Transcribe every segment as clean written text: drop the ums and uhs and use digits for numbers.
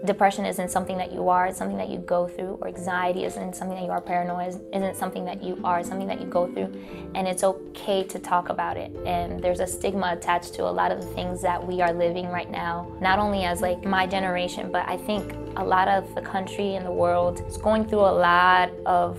depression isn't something that you are, it's something that you go through, or anxiety isn't something that you are, paranoia isn't something that you are, it's something that you go through, and it's okay to talk about it. And there's a stigma attached to a lot of the things that we are living right now, not only as like my generation, but I think a lot of the country and the world is going through a lot of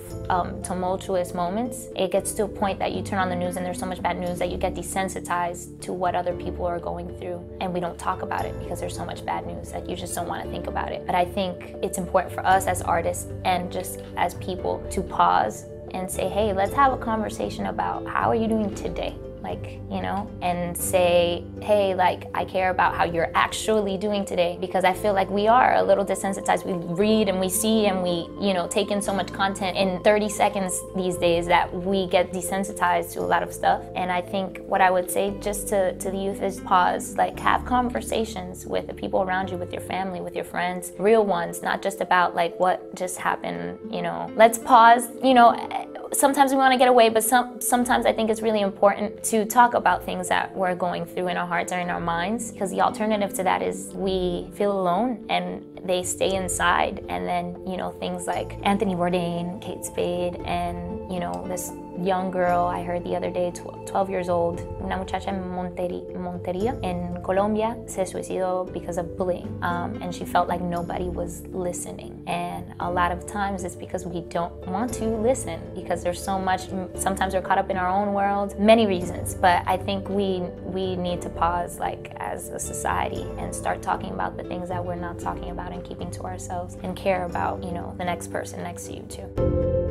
tumultuous moments. It gets to a point that you turn on the news and there's so much bad news that you get desensitized to what other people are going through, and we don't talk about it because there's so much bad news that you just don't want to think about it. But I think it's important for us as artists and just as people to pause and say, hey, let's have a conversation about how are you doing today? Like, you know, and say, hey, like, I care about how you're actually doing today, because I feel like we are a little desensitized. We read and we see and we, you know, take in so much content in 30 seconds these days that we get desensitized to a lot of stuff. And I think what I would say just to the youth is pause, like have conversations with the people around you, with your family, with your friends, real ones, not just about like what just happened, you know. Let's pause, you know. Sometimes we want to get away, but sometimes I think it's really important to talk about things that we're going through in our hearts or in our minds, because the alternative to that is we feel alone and they stay inside. And then, you know, things like Anthony Bourdain, Kate Spade, and, you know, this young girl I heard the other day, 12 years old, una muchacha en Montería, in Colombia, se suicidó because of bullying. And she felt like nobody was listening. And a lot of times it's because we don't want to listen, because there's so much, sometimes we're caught up in our own world, many reasons. But I think we need to pause, like, as a society and start talking about the things that we're not talking about and keeping to ourselves, and care about, you know, the next person next to you too.